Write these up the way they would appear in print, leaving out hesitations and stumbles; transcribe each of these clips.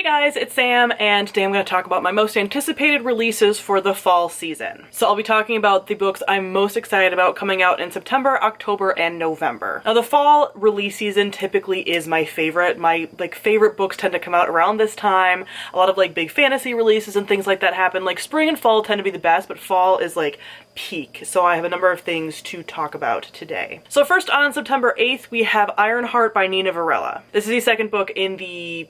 guys, it's Sam, and today I'm going to talk about my most anticipated releases for the fall season. So I'll be talking about the books I'm most excited about coming out in September, October, and November. Now the fall release season typically is my favorite. My favorite books tend to come out around this time. A lot of big fantasy releases and things like that happen. Spring and fall tend to be the best, but fall is peak. So I have a number of things to talk about today. So first, on September 8th, we have Ironheart by Nina Varela. This is the second book in the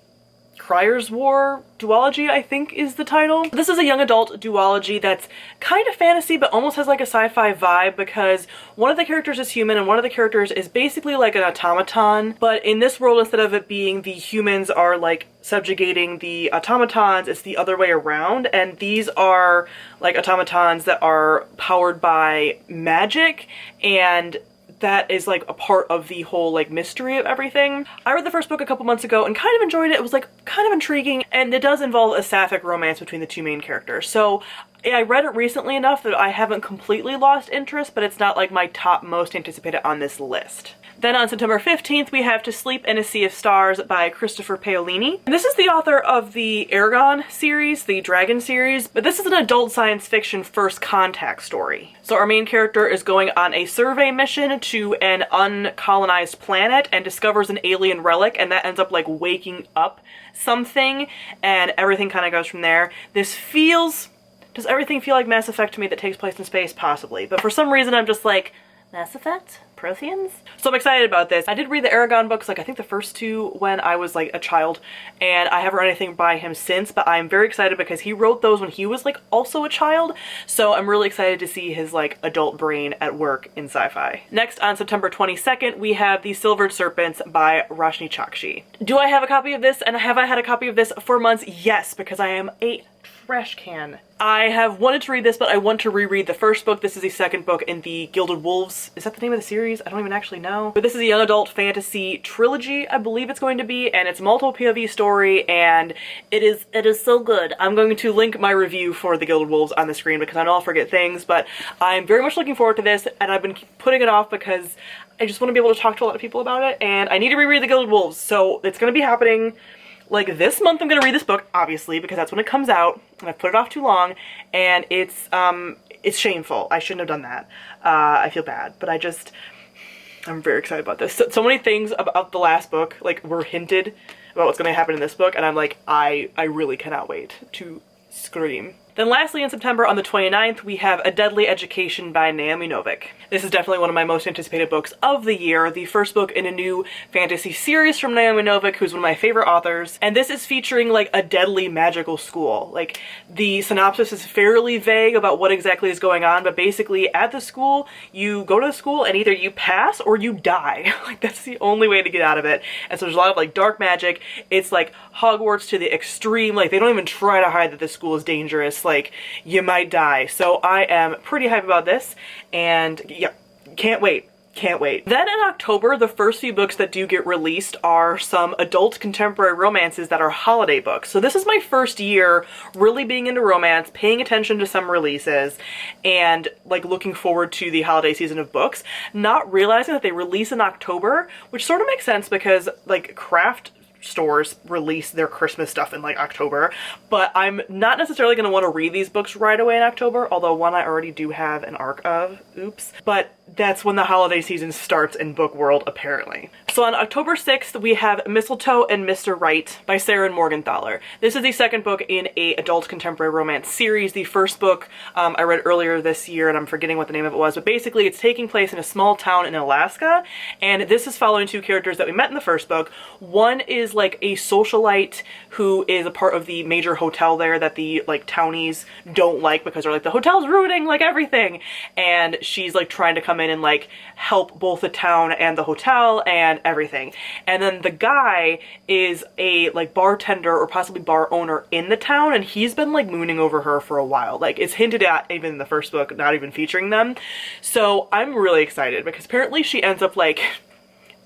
Crier's War duology, I think is the title. This is a young adult duology that's kind of fantasy but almost has a sci-fi vibe, because one of the characters is human and one of the characters is basically an automaton, but in this world, instead of it being the humans are subjugating the automatons, it's the other way around, and these are automatons that are powered by magic, and that is a part of the whole mystery of everything. I read the first book a couple months ago and kind of enjoyed it. It was kind of intriguing, and it does involve a sapphic romance between the two main characters. So I read it recently enough that I haven't completely lost interest, but it's not my top most anticipated on this list. Then on September 15th, we have To Sleep in a Sea of Stars by Christopher Paolini. And this is the author of the Eragon series, the Dragon series, but this is an adult science fiction first contact story. So our main character is going on a survey mission to an uncolonized planet and discovers an alien relic, and that ends up waking up something, and everything kind of goes from there. Does everything feel like Mass Effect to me that takes place in space? Possibly. But for some reason I'm just Mass Effect? Protheans? So I'm excited about this. I did read the Eragon books, I think the first two when I was a child, and I haven't read anything by him since, but I'm very excited because he wrote those when he was also a child, so I'm really excited to see his adult brain at work in sci-fi. Next, on September 22nd, we have The Silvered Serpents by Roshni Chokshi. Do I have a copy of this, and have I had a copy of this for months? Yes, because I am a trash can. I have wanted to read this, but I want to reread the first book. This is the second book in the Gilded Wolves. Is that the name of the series? I don't even actually know. But this is a young adult fantasy trilogy, I believe it's going to be, and it's a multiple POV story, and it is so good. I'm going to link my review for the Gilded Wolves on the screen because I know I'll forget things, but I'm very much looking forward to this, and I've been putting it off because I just want to be able to talk to a lot of people about it, and I need to reread the Gilded Wolves, so it's going to be happening this month. I'm gonna read this book, obviously, because that's when it comes out, and I've put it off too long, and it's shameful. I shouldn't have done that. I feel bad, but I'm very excited about this. So many things about the last book, were hinted about what's gonna happen in this book, and I'm I really cannot wait to scream. Then lastly, in September on the 29th, we have A Deadly Education by Naomi Novik. This is definitely one of my most anticipated books of the year, the first book in a new fantasy series from Naomi Novik, who's one of my favorite authors, and this is featuring a deadly magical school. The synopsis is fairly vague about what exactly is going on, but basically at the school, you go to the school and either you pass or you die. That's the only way to get out of it. And so there's a lot of dark magic. It's Hogwarts to the extreme. They don't even try to hide that this school is dangerous. You might die. So I am pretty hyped about this, and yeah, can't wait. Can't wait. Then in October, the first few books that do get released are some adult contemporary romances that are holiday books. So this is my first year really being into romance, paying attention to some releases, and looking forward to the holiday season of books, not realizing that they release in October, which sort of makes sense because craft stores release their Christmas stuff in October, but I'm not necessarily going to want to read these books right away in October, although one I already do have an arc of, oops, but that's when the holiday season starts in book world, apparently. So on October 6th, we have Mistletoe and Mr Right by Sarah Morgenthaler. This is the second book in a adult contemporary romance series. The first book I read earlier this year, and I'm forgetting what the name of it was, but basically it's taking place in a small town in Alaska, and this is following two characters that we met in the first book. One is a socialite who is a part of the major hotel there that the townies don't like because they're the hotel's ruining everything, and she's trying to come in and help both the town and the hotel and everything. And then the guy is a bartender or possibly bar owner in the town, and he's been mooning over her for a while. It's hinted at even in the first book, not even featuring them. So I'm really excited because apparently she ends up a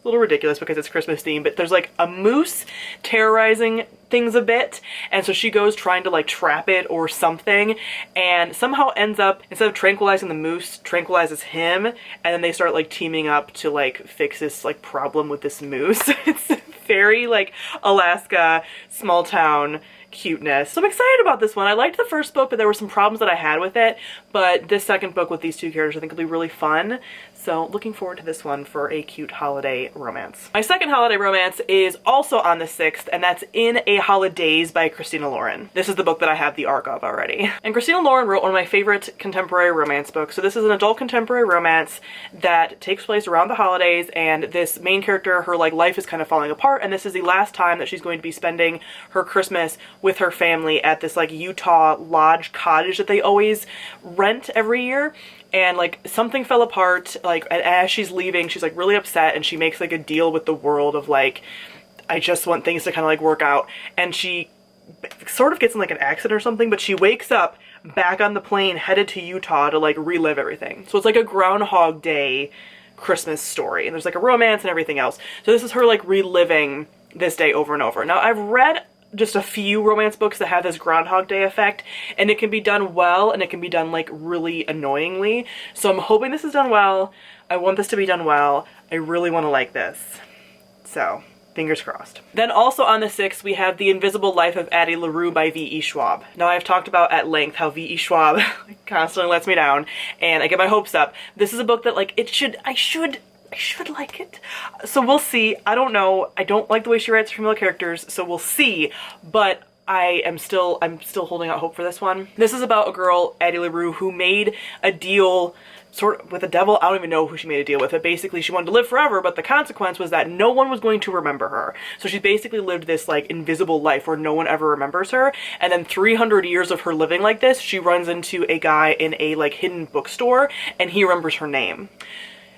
little ridiculous because it's Christmas themed, but there's a moose terrorizing things a bit, and so she goes trying to like trap it or something, and somehow ends up, instead of tranquilizing the moose, tranquilizes him, and then they start like teaming up to like fix this like problem with this moose. It's very like Alaska small town cuteness. So I'm excited about this one. I liked the first book, but there were some problems that I had with it, but this second book with these two characters I think will be really fun. So looking forward to this one for a cute holiday romance. My second holiday romance is also on the 6th, and that's In a Holidays by Christina Lauren. This is the book that I have the arc of already. And Christina Lauren wrote one of my favorite contemporary romance books. So this is an adult contemporary romance that takes place around the holidays, and this main character, her like life is kind of falling apart, and this is the last time that she's going to be spending her Christmas with her family at this like Utah lodge cottage that they always rent every year. And like something fell apart, like, and as she's leaving she's like really upset, and she makes like a deal with the world of like, I just want things to kind of like work out, and she sort of gets in like an accident or something, but she wakes up back on the plane headed to Utah to like relive everything. So it's like a Groundhog Day Christmas story, and there's like a romance and everything else. So this is her like reliving this day over and over. Now I've read just a few romance books that have this Groundhog Day effect, and it can be done well, and it can be done like really annoyingly. So I'm hoping this is done well. I want this to be done well. I really want to like this. So fingers crossed. Then also on the 6th, we have The Invisible Life of Addie LaRue by V.E. Schwab. Now I've talked about at length how V.E. Schwab constantly lets me down, and I get my hopes up. This is a book that like I should like it. So we'll see. I don't know. I don't like the way she writes female characters, so we'll see. But I'm still holding out hope for this one. This is about a girl, Addie LaRue, who made a deal sort of with the devil. I don't even know who she made a deal with, but basically she wanted to live forever, but the consequence was that no one was going to remember her. So she basically lived this like invisible life where no one ever remembers her, and then 300 years of her living like this, she runs into a guy in a like hidden bookstore, and he remembers her name.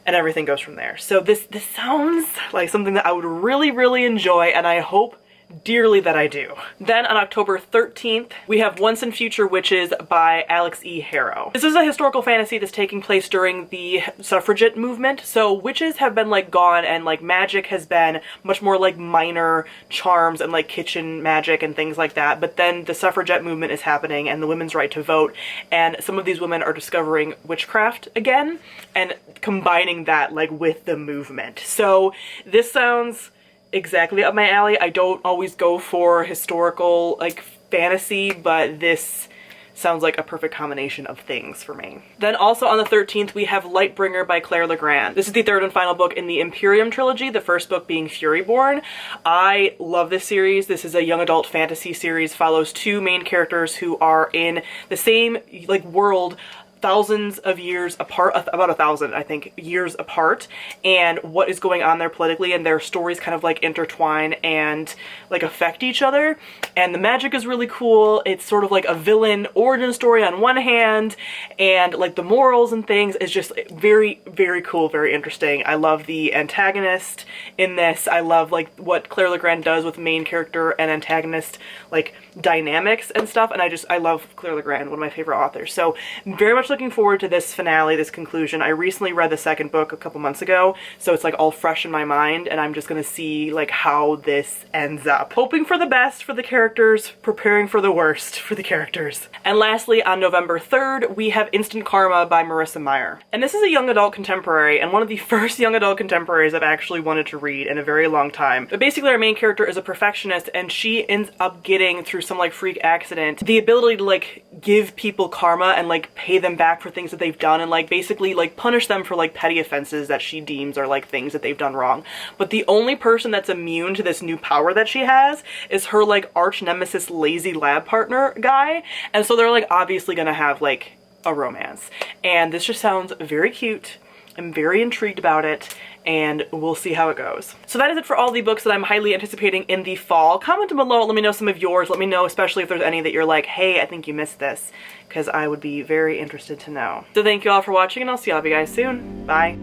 And everything goes from there. So this sounds like something that I would really, really enjoy, and I hope dearly that I do. Then on October 13th, we have Once and Future Witches by Alex E. Harrow. This is a historical fantasy that's taking place during the suffragette movement. So witches have been like gone, and like magic has been much more like minor charms and like kitchen magic and things like that. But then the suffragette movement is happening, and the women's right to vote, and some of these women are discovering witchcraft again and combining that like with the movement. So this sounds exactly up my alley. I don't always go for historical like fantasy, but this sounds like a perfect combination of things for me. Then also on the 13th, we have Lightbringer by Claire Legrand. This is the third and final book in the Imperium trilogy, the first book being Furyborn. I love this series. This is a young adult fantasy series, follows two main characters who are in the same like world, thousands of years apart, about 1,000 I think years apart, and what is going on there politically, and their stories kind of like intertwine and like affect each other, and the magic is really cool. It's sort of like a villain origin story on one hand, and like the morals and things is just very, very cool, very interesting. I love the antagonist in this. I love like what Claire Legrand does with main character and antagonist like dynamics and stuff, and I love Claire Legrand, one of my favorite authors. So very much looking forward to this finale, this conclusion. I recently read the second book a couple months ago, so it's like all fresh in my mind, and I'm just gonna see like how this ends up. Hoping for the best for the characters, preparing for the worst for the characters. And lastly, on November 3rd, we have Instant Karma by Marissa Meyer. And this is a young adult contemporary, and one of the first young adult contemporaries I've actually wanted to read in a very long time. But basically our main character is a perfectionist, and she ends up getting, through some like freak accident, the ability to like give people karma and like pay them back for things that they've done, and like basically like punish them for like petty offenses that she deems are like things that they've done wrong. But the only person that's immune to this new power that she has is her like arch nemesis lazy lab partner guy, and so they're like obviously gonna have like a romance, and this just sounds very cute. I'm very intrigued about it, and we'll see how it goes. So that is it for all the books that I'm highly anticipating in the fall. Comment down below, let me know some of yours. Let me know especially if there's any that you're like, hey, I think you missed this, because I would be very interested to know. So thank you all for watching, and I'll see all of you guys soon. Bye.